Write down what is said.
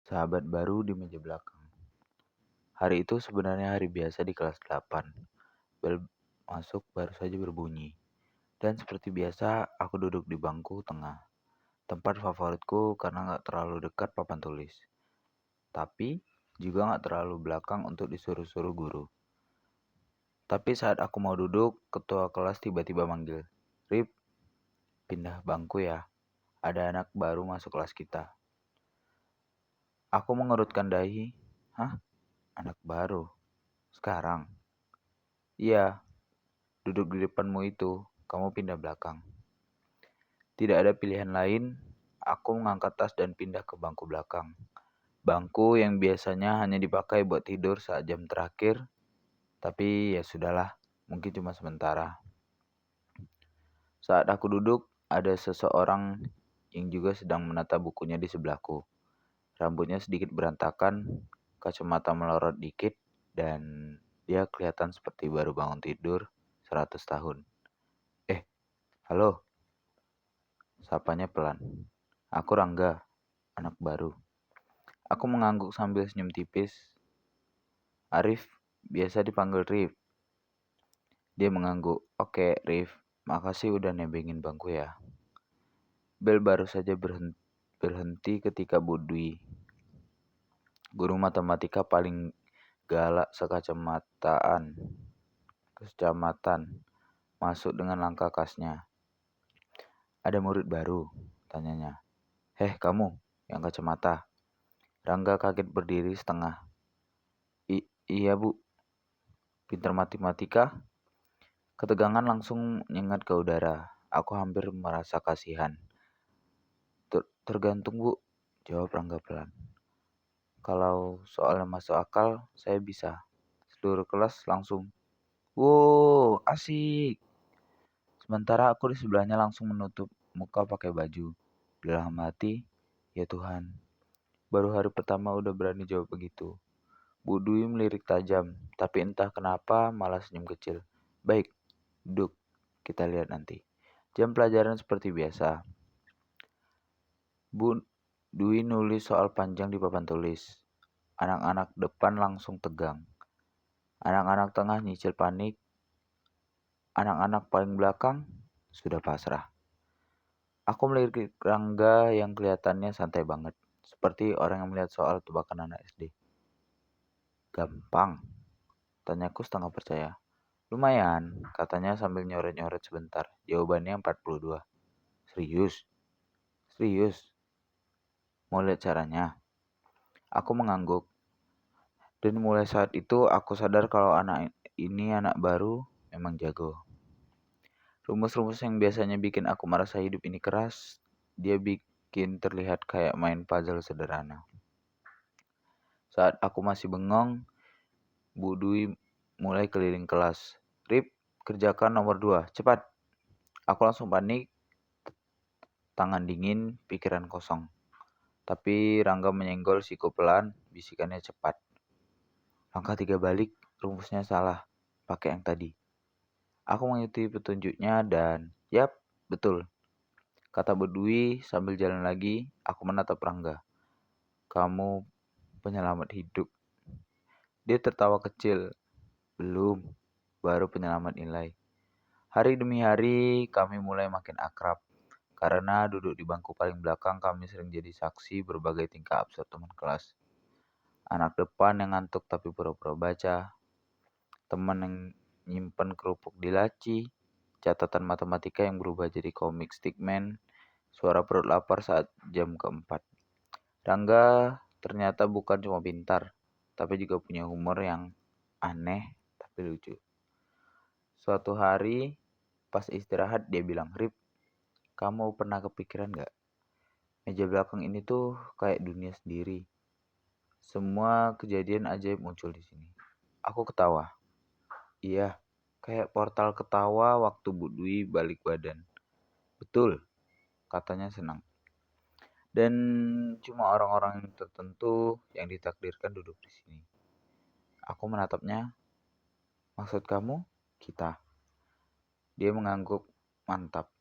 Sahabat baru di meja belakang. Hari itu sebenarnya hari biasa di kelas 8. Bel masuk baru saja berbunyi. Dan seperti biasa, aku duduk di bangku tengah. Tempat favoritku karena nggak terlalu dekat papan tulis. Tapi juga nggak terlalu belakang untuk disuruh-suruh guru. Tapi saat aku mau duduk, ketua kelas tiba-tiba manggil, "Rip, pindah bangku ya. Ada anak baru masuk kelas kita." Aku mengerutkan dahi. Hah? Anak baru? Sekarang? Iya, duduk di depanmu itu, kamu pindah belakang. Tidak ada pilihan lain, aku mengangkat tas dan pindah ke bangku belakang. Bangku yang biasanya hanya dipakai buat tidur saat jam terakhir, tapi ya sudahlah, mungkin cuma sementara. Saat aku duduk, ada seseorang yang juga sedang menata bukunya di sebelahku. Rambutnya sedikit berantakan, kacamata melorot dikit, dan dia kelihatan seperti baru bangun tidur 100 tahun. Halo, sapanya pelan. Aku Rangga, anak baru. Aku mengangguk sambil senyum tipis. Arif, biasa dipanggil Rif. Dia mengangguk. Oke, Rif, makasih udah nebengin bangku ya. Bel baru saja berhenti ketika Bu Dwi, guru matematika paling galak kecamatan, masuk dengan langkah khasnya. Ada murid baru, tanyanya. Heh, kamu, yang kacamata. Rangga kaget berdiri setengah. Iya bu, pintar matematika. Ketegangan langsung menyengat ke udara. Aku hampir merasa kasihan. Tergantung bu, jawab Rangga pelan. Kalau soalnya masuk akal, saya bisa. Seluruh kelas langsung, wow, asik. Sementara aku di sebelahnya langsung menutup muka pakai baju. Dalam hati, ya Tuhan, baru hari pertama udah berani jawab begitu. Bu Dwi melirik tajam, tapi entah kenapa malah senyum kecil. Baik, duduk, kita lihat nanti. Jam pelajaran seperti biasa. Bu Dwi nulis soal panjang di papan tulis. Anak-anak depan langsung tegang. Anak-anak tengah nyicil panik. Anak-anak paling belakang sudah pasrah. Aku melirik Rangga yang kelihatannya santai banget. Seperti orang yang melihat soal tebakan anak SD. Gampang, tanyaku setengah percaya. Lumayan, katanya sambil nyoret-nyoret sebentar. Jawabannya 42. Serius? Serius? Mau lihat caranya? Aku mengangguk. Dan mulai saat itu aku sadar kalau anak ini anak baru memang jago. Rumus-rumus yang biasanya bikin aku merasa hidup ini keras, dia bikin terlihat kayak main puzzle sederhana. Saat aku masih bengong, Bu Dwi mulai keliling kelas. Rip, kerjakan nomor 2, cepat. Aku langsung panik, tangan dingin, pikiran kosong. Tapi Rangga menyenggol siku pelan, bisikannya cepat. Langkah 3 balik, rumusnya salah. Pakai yang tadi. Aku mengikuti petunjuknya dan, yap, betul. Kata Bu Dwi sambil jalan lagi, aku menatap Rangga. Kamu penyelamat hidup. Dia tertawa kecil. Belum, baru penyelamat nilai. Hari demi hari kami mulai makin akrab. Karena duduk di bangku paling belakang kami sering jadi saksi berbagai tingkah absurd teman kelas. Anak depan yang ngantuk tapi pura-pura baca. Teman yang nyimpen kerupuk di laci. Catatan matematika yang berubah jadi komik stickman. Suara perut lapar saat jam keempat. Rangga ternyata bukan cuma pintar, tapi juga punya humor yang aneh tapi lucu. Suatu hari pas istirahat dia bilang, Rip, kamu pernah kepikiran gak? Meja belakang ini tuh kayak dunia sendiri. Semua kejadian ajaib muncul di sini. Aku ketawa. Iya, kayak portal ketawa waktu Bu Dwi balik badan. Betul, katanya senang. Dan cuma orang-orang tertentu yang ditakdirkan duduk di sini. Aku menatapnya. Maksud kamu? Kita. Dia mengangguk mantap.